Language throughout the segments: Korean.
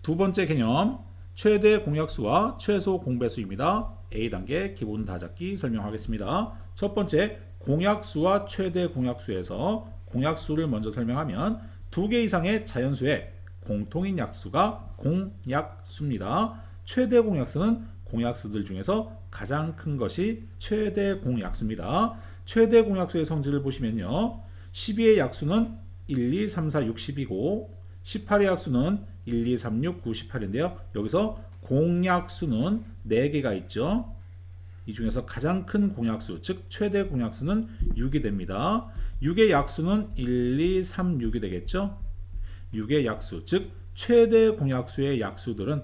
두 번째 개념, 최대 공약수와 최소 공배수입니다. A단계 기본 다잡기 설명하겠습니다. 첫 번째, 공약수와 최대 공약수에서 공약수를 먼저 설명하면 두 개 이상의 자연수의 공통인 약수가 공약수입니다. 최대 공약수는 공약수들 중에서 가장 큰 것이 최대 공약수입니다. 최대 공약수의 성질을 보시면요. 12의 약수는 1, 2, 3, 4, 6, 10이고 18의 약수는 1, 2, 3, 6, 9, 18인데요. 여기서 공약수는 4개가 있죠. 이 중에서 가장 큰 공약수, 즉 최대 공약수는 6이 됩니다. 6의 약수는 1, 2, 3, 6이 되겠죠. 6의 약수, 즉 최대 공약수의 약수들은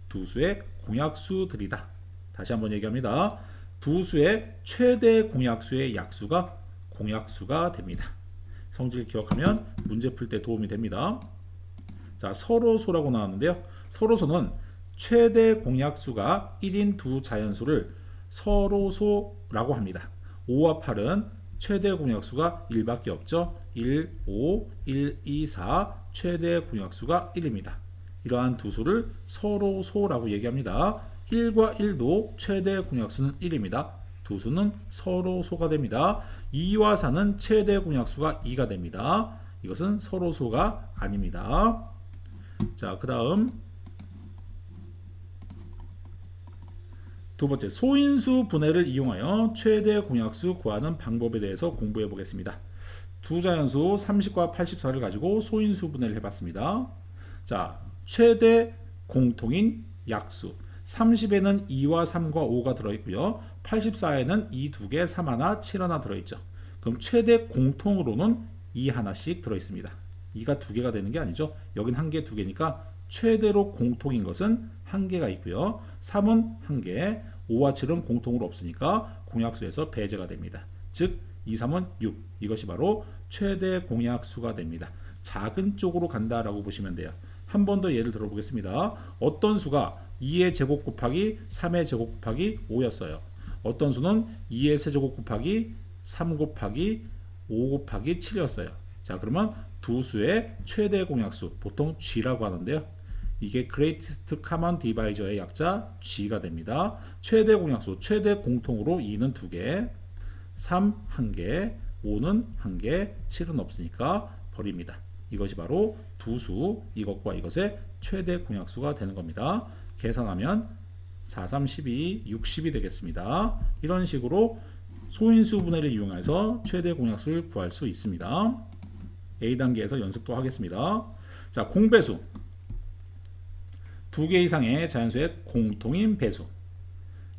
두 수의 공약수들이다. 다시 한번 얘기합니다. 두 수의 최대 공약수의 약수가 공약수가 됩니다. 성질 기억하면 문제 풀 때 도움이 됩니다. 자, 서로소라고 나왔는데요. 서로소는 최대 공약수가 1인 두 자연수를 서로소라고 합니다. 5와 8은 최대 공약수가 1밖에 없죠. 1, 5, 1, 2, 4 최대 공약수가 1입니다. 이러한 두 수를 서로소라고 얘기합니다. 1과 1도 최대 공약수는 1입니다. 두 수는 서로소가 됩니다. 2와 4는 최대 공약수가 2가 됩니다. 이것은 서로소가 아닙니다. 자, 그 다음 두 번째, 소인수 분해를 이용하여 최대 공약수 구하는 방법에 대해서 공부해 보겠습니다. 두 자연수 30과 84를 가지고 소인수 분해를 해봤습니다. 자, 최대 공통인 약수 30에는 2와 3과 5가 들어있고요. 84에는 2 2개, 3 하나, 7 하나 들어있죠. 그럼 최대 공통으로는 2 하나씩 들어있습니다. 2가 2개가 되는 게 아니죠. 여긴 1개, 2개니까 최대로 공통인 것은 1개가 있고요. 3은 1개, 5와 7은 공통으로 없으니까 공약수에서 배제가 됩니다. 즉 2, 3은 6. 이것이 바로 최대 공약수가 됩니다. 작은 쪽으로 간다라고 보시면 돼요. 한 번 더 예를 들어보겠습니다. 어떤 수가 2의 제곱 곱하기 3의 제곱 곱하기 5였어요. 어떤 수는 2의 세제곱 곱하기 3 곱하기 5 곱하기 7이었어요. 자, 그러면 두 수의 최대 공약수, 보통 G라고 하는데요. 이게 Greatest Common Divisor의 약자 G가 됩니다. 최대 공약수, 최대 공통으로 2는 2개, 3 1개, 5는 1개, 7은 없으니까 버립니다. 이것이 바로 두 수, 이것과 이것의 최대 공약수가 되는 겁니다. 계산하면 4, 3, 12, 60이 되겠습니다. 이런 식으로 소인수 분해를 이용해서 최대 공약수를 구할 수 있습니다. A단계에서 연습도 하겠습니다. 자, 공배수. 2개 이상의 자연수의 공통인 배수.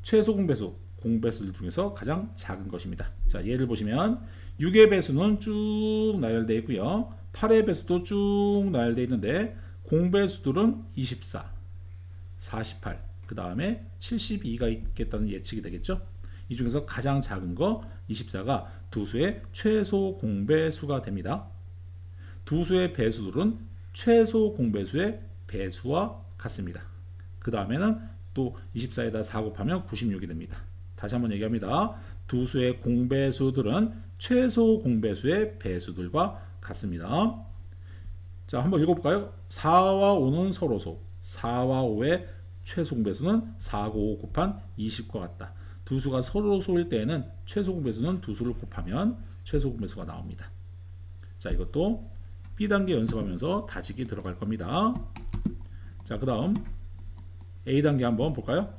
최소 공배수, 공배수들 중에서 가장 작은 것입니다. 자, 예를 보시면 6의 배수는 쭉 나열되어 있고요. 8의 배수도 쭉 나열되어 있는데 공배수들은 24, 48, 그 다음에 72가 있겠다는 예측이 되겠죠. 이 중에서 가장 작은 거 24가 두 수의 최소 공배수가 됩니다. 두 수의 배수들은 최소 공배수의 배수와 같습니다. 그 다음에는 또 24에다 4 곱하면 96이 됩니다. 다시 한번 얘기합니다. 두 수의 공배수들은 최소 공배수의 배수들과 같습니다. 자, 한번 읽어볼까요? 4와 5는 서로소, 4와 5의 최소 공배수는 4고 5 곱한 20과 같다. 두 수가 서로소일 때에는 최소 공배수는 두 수를 곱하면 최소 공배수가 나옵니다. 자, 이것도 B단계 연습하면서 다지기 들어갈 겁니다. 자, 그 다음 A단계 한번 볼까요?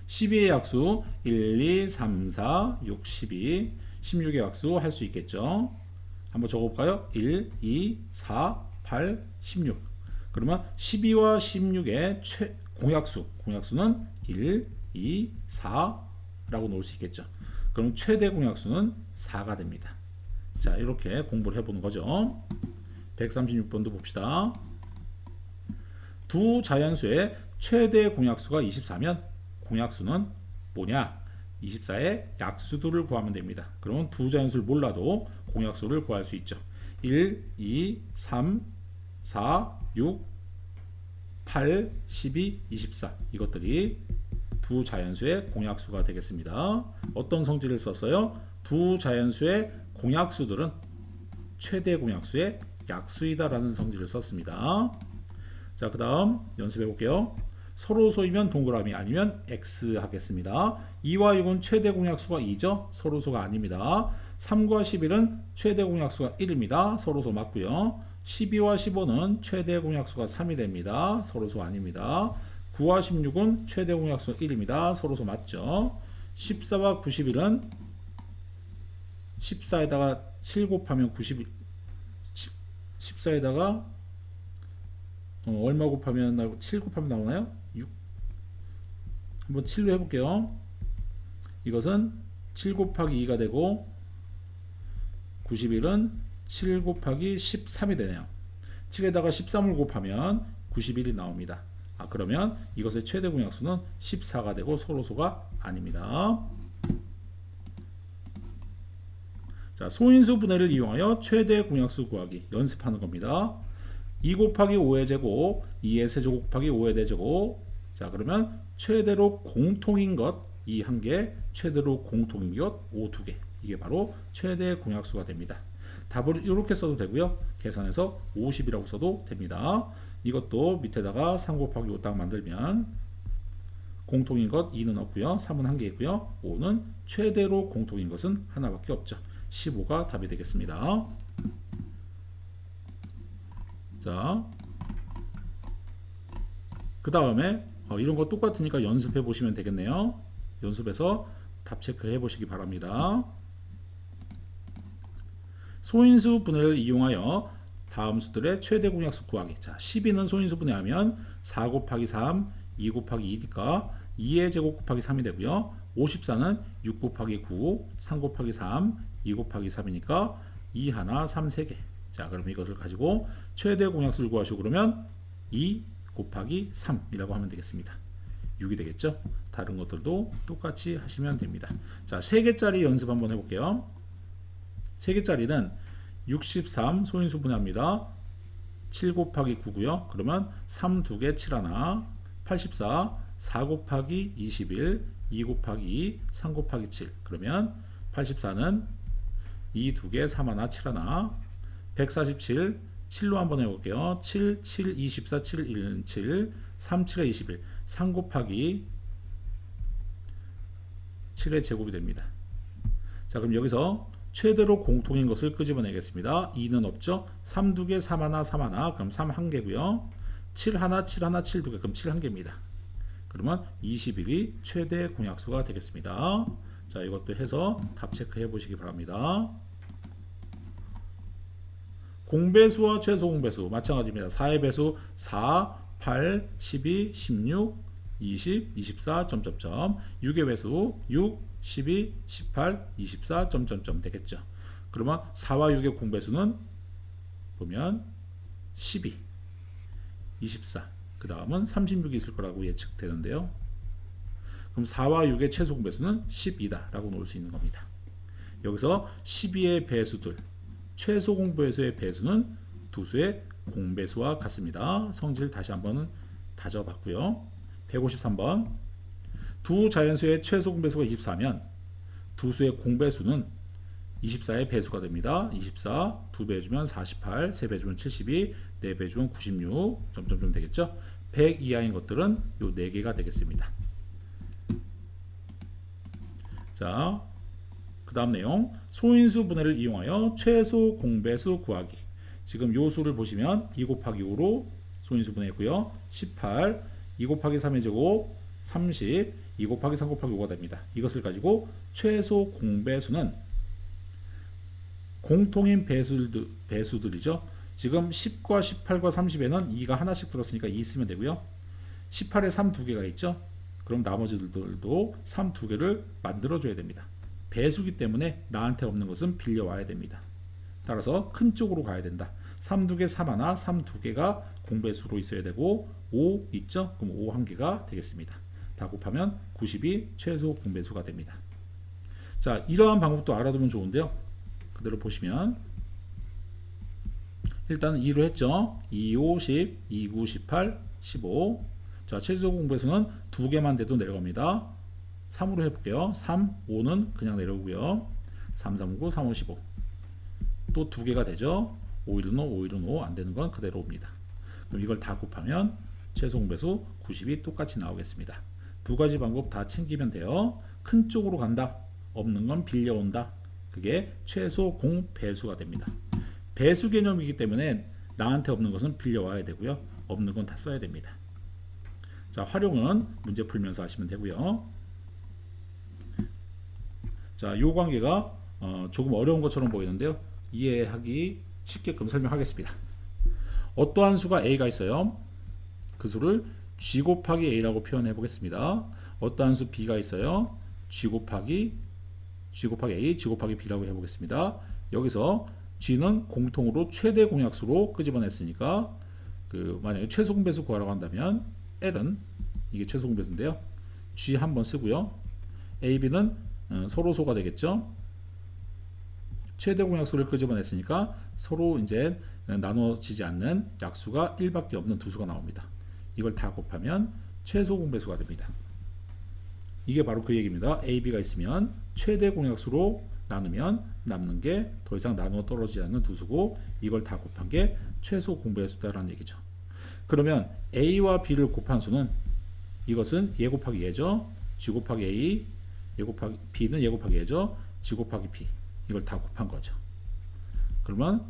12의 약수 1, 2, 3, 4, 6, 12, 16의 약수 할 수 있겠죠. 한번 적어볼까요? 1, 2, 4, 8, 16. 그러면 12와 16의 공약수는 1, 2, 4라고 놓을 수 있겠죠. 그럼 최대 공약수는 4가 됩니다. 자, 이렇게 공부를 해보는 거죠. 136번도 봅시다. 두 자연수의 최대 공약수가 24면 공약수는 뭐냐? 24의 약수들을 구하면 됩니다. 그러면 두 자연수를 몰라도 공약수를 구할 수 있죠. 1, 2, 3, 4, 6, 8, 12, 24 이것들이 두 자연수의 공약수가 되겠습니다. 어떤 성질을 썼어요? 두 자연수의 공약수들은 최대 공약수의 약수이다라는 성질을 썼습니다. 자, 그 다음 연습해 볼게요. 서로소이면 동그라미 아니면 X 하겠습니다. 2와 6은 최대 공약수가 2죠. 서로소가 아닙니다. 3과 11은 최대 공약수가 1입니다. 서로소 맞고요. 12와 15는 최대 공약수가 3이 됩니다. 서로소 아닙니다. 9와 16은 최대 공약수가 1입니다. 서로소 맞죠. 14와 91은 14에다가 7 곱하면 91, 14에다가 얼마 곱하면 7 곱하면 나오나요? 6. 한번 7로 해볼게요. 이것은 7 곱하기 2가 되고 91은 7 곱하기 13이 되네요. 7에다가 13을 곱하면 91이 나옵니다. 그러면 이것의 최대 공약수는 14가 되고 서로소가 아닙니다. 자, 소인수 분해를 이용하여 최대 공약수 구하기 연습하는 겁니다. 2 곱하기 5의 제곱, 2의 세제곱 곱하기 5의 대제곱. 자, 그러면 최대로 공통인 것 2 1개, 최대로 공통인 것 5 2개. 이게 바로 최대 공약수가 됩니다. 답을 이렇게 써도 되고요. 계산해서 50이라고 써도 됩니다. 이것도 밑에다가 3 곱하기 5 딱 만들면 공통인 것 2는 없고요. 3은 1개 있고요. 5는 최대로 공통인 것은 하나밖에 없죠. 15가 답이 되겠습니다. 자, 그 다음에 이런 거 똑같으니까 연습해 보시면 되겠네요. 연습해서 답 체크해 보시기 바랍니다. 소인수 분해를 이용하여 다음 수들의 최대 공약수 구하기. 자, 12는 소인수 분해하면 4 곱하기 3, 2 곱하기 2니까 2의 제곱 곱하기 3이 되고요. 54는 6 곱하기 9, 3 곱하기 3, 2 곱하기 3이니까 2 하나, 3 3개. 자, 그럼 이것을 가지고 최대 공약수를 구하시고 그러면 2 곱하기 3이라고 하면 되겠습니다. 6이 되겠죠? 다른 것들도 똑같이 하시면 됩니다. 자, 3개짜리 연습 한번 해볼게요. 3개짜리는 63 소인수 분해합니다. 7 곱하기 9고요. 그러면 3 2개 7 하나, 84 4 곱하기 21, 2 곱하기 2, 3 곱하기 7. 그러면 84는 2 2개 3 하나 7 하나, 147 7로 한번 해볼게요. 7 7 24 7 1 7 3 7에 21 3 곱하기 7의 제곱이 됩니다. 자, 그럼 여기서 최대로 공통인 것을 끄집어내겠습니다. 2는 없죠. 3 2개 3 하나 3 하나 그럼 3 1개고요. 7 하나 7 하나 7 2개 그럼 7 1개입니다. 그러면 21이 최대 공약수가 되겠습니다. 자, 이것도 해서 답 체크해 보시기 바랍니다. 공배수와 최소 공배수 마찬가지입니다. 4의 배수 4, 8, 12, 16, 20, 24, 점점점. 6의 배수 6, 12, 18, 24, 점점점 되겠죠. 그러면 4와 6의 공배수는 보면 12, 24, 그 다음은 36이 있을 거라고 예측되는데요. 그럼 4와 6의 최소 공배수는 10이다 라고 놓을 수 있는 겁니다. 여기서 12의 배수들, 최소 공배수의 배수는 두 수의 공배수와 같습니다. 성질 다시 한번 다져봤고요. 153번 두 자연수의 최소 공배수가 24면 두 수의 공배수는 24의 배수가 됩니다. 24 2배 주면 48, 3배 주면 72, 4배 주면 96 점점점 되겠죠. 100 이하인 것들은 요 4개가 되겠습니다. 자, 그 다음 내용 소인수 분해를 이용하여 최소 공배수 구하기. 지금 요 수를 보시면 2 곱하기 5로 소인수 분해했고요. 18, 2 곱하기 3의 제곱 30, 2 곱하기 3 곱하기 5가 됩니다. 이것을 가지고 최소 공배수는 공통인 배수들이죠. 지금 10과 18과 30에는 2가 하나씩 들었으니까 2 쓰면 되고요. 18에 3 2개가 있죠. 그럼 나머지들도 3 2개를 만들어줘야 됩니다. 배수기 때문에 나한테 없는 것은 빌려와야 됩니다. 따라서 큰 쪽으로 가야 된다. 3 2개 3 하나, 3 2개가 공배수로 있어야 되고 5 있죠? 그럼 5 1개가 되겠습니다. 다 곱하면 90이 최소 공배수가 됩니다. 자, 이러한 방법도 알아두면 좋은데요. 그대로 보시면 일단 2로 했죠. 2, 5, 10, 2, 9, 18, 15. 자, 최소 공배수는 2개만 돼도 내려갑니다. 3으로 해볼게요. 3, 5는 그냥 내려오고요. 3, 3, 9, 3, 5, 15. 또 2개가 되죠. 5, 1은 5, 5, 1은 5. 안 되는 건 그대로 옵니다. 그럼 이걸 다 곱하면 최소 공배수 90이 똑같이 나오겠습니다. 두 가지 방법 다 챙기면 돼요. 큰 쪽으로 간다. 없는 건 빌려온다. 그게 최소 공배수가 됩니다. 배수 개념이기 때문에 나한테 없는 것은 빌려와야 되고요. 없는 건 다 써야 됩니다. 자, 활용은 문제 풀면서 하시면 되고요. 자, 요 관계가 조금 어려운 것처럼 보이는데요. 이해하기 쉽게끔 설명하겠습니다. 어떠한 수가 a가 있어요. 그 수를 g 곱하기 a라고 표현해 보겠습니다. 어떠한 수 b가 있어요. g 곱하기 a, g 곱하기 b라고 해 보겠습니다. 여기서 g는 공통으로 최대 공약수로 끄집어냈으니까 만약에 최소 공배수 구하라고 한다면 l은 이게 최소 공배수인데요. g 한번 쓰고요. a, b는 서로 소가 되겠죠. 최대 공약수를 끄집어냈으니까 서로 이제 나눠지지 않는 약수가 1밖에 없는 두 수가 나옵니다. 이걸 다 곱하면 최소 공배수가 됩니다. 이게 바로 그 얘기입니다. A, B가 있으면 최대 공약수로 나누면 남는 게 더 이상 나누어 떨어지지 않는 두 수고 이걸 다 곱한 게 최소 공배수다라는 얘기죠. 그러면 A와 B를 곱한 수는 이것은 얘 곱하기 얘죠. G 곱하기 A, B는 얘 곱하기 얘죠. G 곱하기 B. 이걸 다 곱한 거죠. 그러면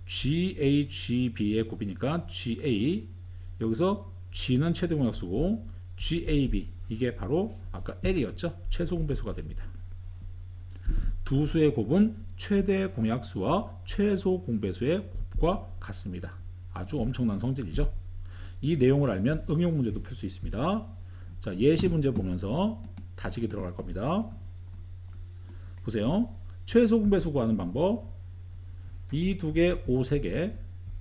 GA, GB의 곱이니까 GA, 여기서 G는 최대 공약수고 GAB, 이게 바로 아까 L이었죠. 최소 공배수가 됩니다. 두 수의 곱은 최대 공약수와 최소 공배수의 곱과 같습니다. 아주 엄청난 성질이죠. 이 내용을 알면 응용 문제도 풀 수 있습니다. 자, 예시 문제 보면서 다지기 들어갈 겁니다. 보세요. 최소 공배수 구하는 방법. 이 두 개, 5 3개,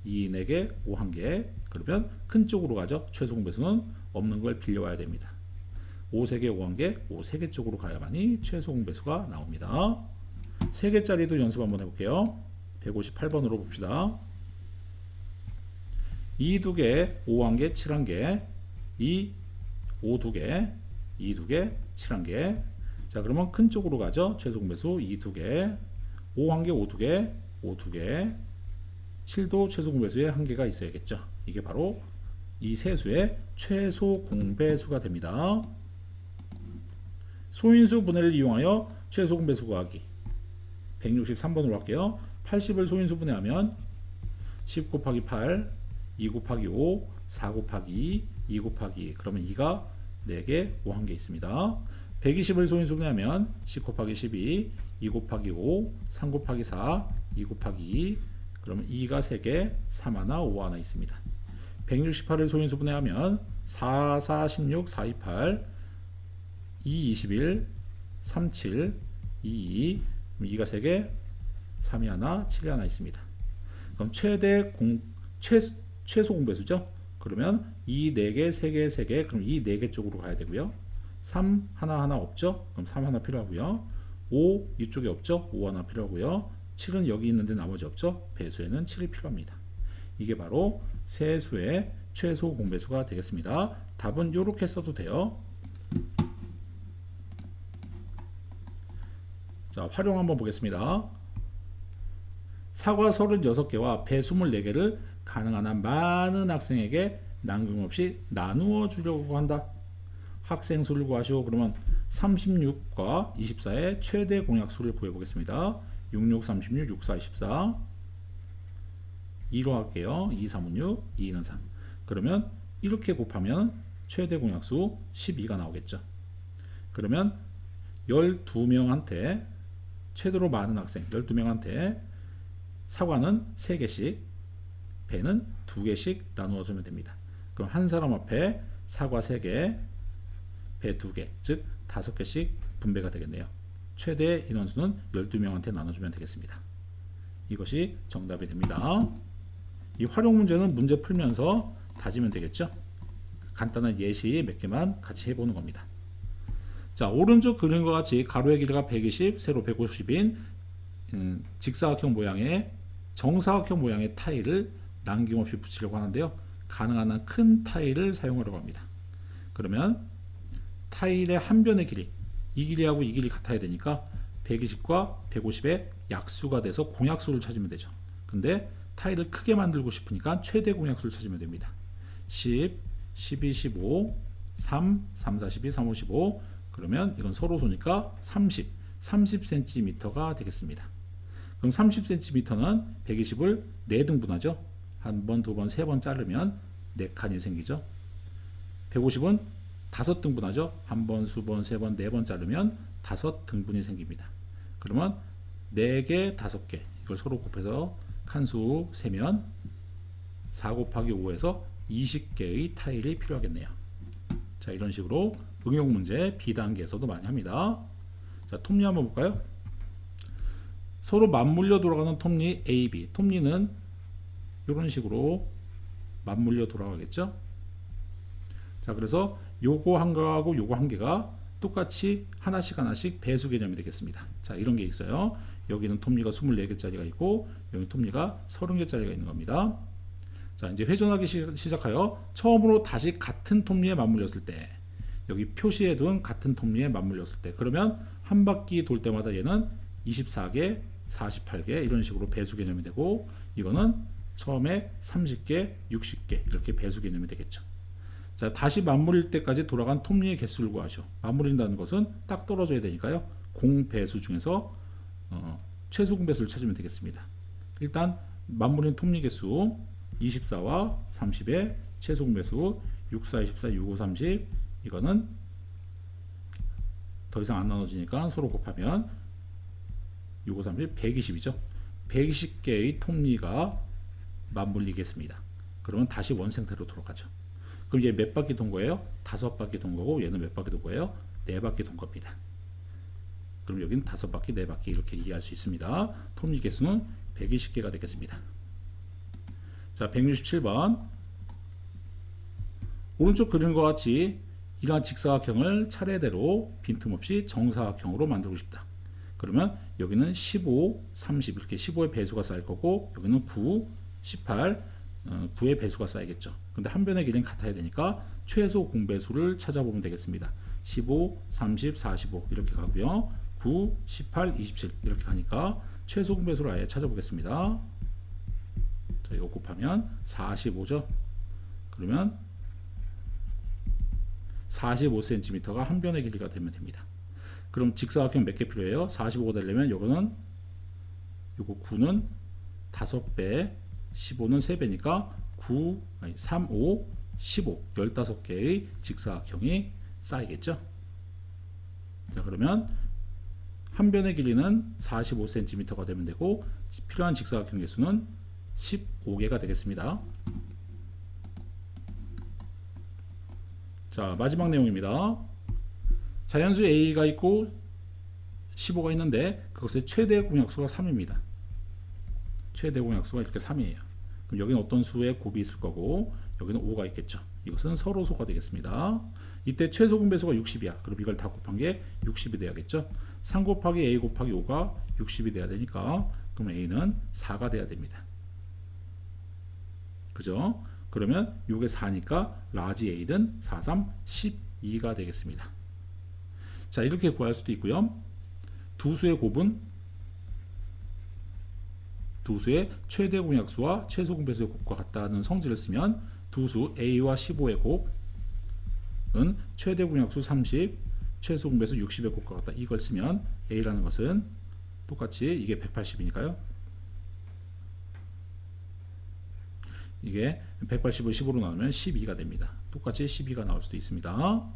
이 4개, 5 1개. 그러면 큰 쪽으로 가죠. 최소 공배수는 없는 걸 빌려와야 됩니다. 5 3개, 5 1개, 5 3개 쪽으로 가야만이 최소 공배수가 나옵니다. 3개짜리도 연습 한번 해볼게요. 158번으로 봅시다. 이 두 개, 5 1개, 7 1개, 이 5 2개, 이 2개, 7 1개. 자, 그러면 큰 쪽으로 가죠. 최소 공배수 2 2개, 5 1개, 5 2개, 5 2개, 7도 최소 공배수에 1개가 있어야겠죠. 이게 바로 이 세 수의 최소 공배수가 됩니다. 소인수 분해를 이용하여 최소 공배수 구하기. 163번으로 할게요. 80을 소인수 분해하면 10 곱하기 8, 2 곱하기 5, 4 곱하기 2, 2 곱하기 2. 그러면 2가 4개, 5 1개 있습니다. 120을 소인수 분해하면 10 곱하기 12, 2 곱하기 5, 3 곱하기 4, 2 곱하기 2. 그러면 2가 3개, 3 하나, 5 하나 있습니다. 168을 소인수 분해하면 4, 4, 16, 4, 2, 8, 2, 21, 3, 7, 2, 2. 2가 3개, 3이 하나, 7이 하나 있습니다. 그럼 최소 공배수죠. 그러면 이 4개, 3개, 3개, 그럼 이 4개 쪽으로 가야 되고요. 3 하나 없죠. 그럼 3 하나 필요하고요. 5 이쪽에 없죠. 5 하나 필요하고요. 7은 여기 있는데 나머지 없죠. 배수에는 7이 필요합니다. 이게 바로 세 수의 최소 공배수가 되겠습니다. 답은 이렇게 써도 돼요. 자, 활용 한번 보겠습니다. 사과 36개와 배 24개를 가능한 한 많은 학생에게 남김없이 나누어 주려고 한다. 학생 수를 구하시오. 그러면 36과 24의 최대 공약수를 구해 보겠습니다. 66, 36, 64, 24. 2로 할게요. 2, 3은 6, 2는 3. 그러면 이렇게 곱하면 최대 공약수 12가 나오겠죠. 그러면 12명한테 최대로 많은 학생 12명한테 사과는 3개씩, 배는 2개씩 나누어 주면 됩니다. 그럼 한 사람 앞에 사과 3개, 배 2개, 즉 5개씩 분배가 되겠네요. 최대 인원수는 12명한테 나눠주면 되겠습니다. 이것이 정답이 됩니다. 이 활용 문제는 문제 풀면서 다지면 되겠죠. 간단한 예시 몇 개만 같이 해보는 겁니다. 자, 오른쪽 그림과 같이 가로의 길이가 120, 세로 150인 직사각형 모양의 정사각형 모양의 타일을 남김없이 붙이려고 하는데요. 가능한 한 큰 타일을 사용하려고 합니다. 그러면 타일의 한 변의 길이, 이 길이하고 이 길이 같아야 되니까 120과 150의 약수가 돼서 공약수를 찾으면 되죠. 근데 타일을 크게 만들고 싶으니까 최대 공약수를 찾으면 됩니다. 10, 12, 15, 3, 3, 4, 12, 3, 5, 15. 그러면 이건 서로소니까 30, 30cm가 되겠습니다. 그럼 30cm는 120을 4등분하죠. 한 번, 두 번, 세 번 자르면 4칸이 생기죠. 150은 5등분하죠. 한 번, 수 번, 세 번, 네 번 자르면 5등분이 생깁니다. 그러면 4개, 5개 이걸 서로 곱해서 칸수 세면 4 곱하기 5에서 20개의 타일이 필요하겠네요. 자, 이런 식으로 응용 문제 B단계에서도 많이 합니다. 자, 톱니 한번 볼까요? 서로 맞물려 돌아가는 톱니 A, B. 톱니는 이런 식으로 맞물려 돌아가겠죠. 자, 그래서 요거 한 개하고 요거 한 개가 똑같이 하나씩 배수 개념이 되겠습니다. 자, 이런 게 있어요. 여기는 톱니가 24개짜리가 있고 여기 톱니가 30개짜리가 있는 겁니다. 자, 이제 회전하기 시작하여 처음으로 다시 같은 톱니에 맞물렸을 때, 여기 표시해둔 같은 톱니에 맞물렸을 때, 그러면 한 바퀴 돌 때마다 얘는 24개, 48개 이런 식으로 배수 개념이 되고, 이거는 처음에 30개, 60개 이렇게 배수 개념이 되겠죠. 자, 다시 맞물릴 때까지 돌아간 톱니의 개수를 구하죠. 맞물린다는 것은 딱 떨어져야 되니까요. 공배수 중에서 최소 공배수를 찾으면 되겠습니다. 일단 맞물린 톱니 개수 24와 30의 최소 공배수 6, 4, 24, 6, 5, 30. 이거는 더 이상 안 나눠지니까 서로 곱하면 6, 5, 30, 120이죠. 120개의 톱니가 맞물리겠습니다. 그러면 다시 원생태로 돌아가죠. 그럼 얘 몇 바퀴 돈 거예요? 5바퀴 돈 거고, 얘는 몇 바퀴 돈 거예요? 4바퀴 돈 겁니다. 그럼 여기는 5바퀴, 4바퀴 이렇게 이해할 수 있습니다. 톱니 개수는 120개가 되겠습니다. 자, 167번. 오른쪽 그림과 같이 이러한 직사각형을 차례대로 빈틈없이 정사각형으로 만들고 싶다. 그러면 여기는 15, 30 이렇게 15의 배수가 쌓일 거고, 여기는 9, 18, 9의 배수가 쌓이겠죠. 근데 한 변의 길이는 같아야 되니까 최소 공배수를 찾아보면 되겠습니다. 15, 30, 45 이렇게 가고요. 9, 18, 27 이렇게 가니까 최소 공배수를 아예 찾아보겠습니다. 자, 이거 곱하면 45죠. 그러면 45cm가 한 변의 길이가 되면 됩니다. 그럼 직사각형 몇 개 필요해요? 45가 되려면 요거는 요거 9는 5배, 15는 3배니까 9, 3, 5, 15, 15개의 직사각형이 쌓이겠죠. 자, 그러면 한 변의 길이는 45cm가 되면 되고 필요한 직사각형 개수는 15개가 되겠습니다. 자, 마지막 내용입니다. 자연수 A가 있고 15가 있는데 그것의 최대 공약수가 3입니다. 최대 공약수가 이렇게 3이에요. 그럼 여기는 어떤 수의 곱이 있을 거고 여기는 5가 있겠죠. 이것은 서로소가 되겠습니다. 이때 최소 공배수가 60이야. 그럼 이걸 다 곱한 게 60이 돼야겠죠. 3 곱하기 A 곱하기 5가 60이 돼야 되니까 그럼 A는 4가 돼야 됩니다. 그죠? 그러면 요게 4니까 라지 A는 4, 3, 12가 되겠습니다. 자, 이렇게 구할 수도 있고요. 두 수의 곱은 두 수의 최대 공약수와 최소 공배수의 곱과 같다는 성질을 쓰면 두 수 A와 15의 곱은 최대 공약수 30, 최소 공배수 60의 곱과 같다. 이걸 쓰면 A라는 것은 똑같이 이게 180이니까요. 이게 180을 15로 나누면 12가 됩니다. 똑같이 12가 나올 수도 있습니다.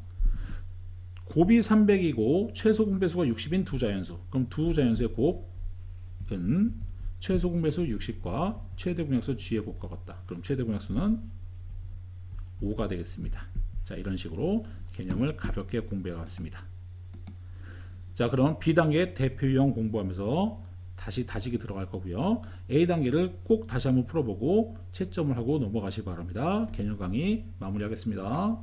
곱이 300이고 최소 공배수가 60인 두 자연수. 그럼 두 자연수의 곱은 최소 공배수 60과 최대 공약수 G의 곱과 같다. 그럼 최대 공약수는 5가 되겠습니다. 자, 이런 식으로 개념을 가볍게 공부해 왔습니다. 자, 그럼 B단계 대표 유형 공부하면서 다시 다지기 들어갈 거고요. A단계를 꼭 다시 한번 풀어보고 채점을 하고 넘어가시기 바랍니다. 개념 강의 마무리하겠습니다.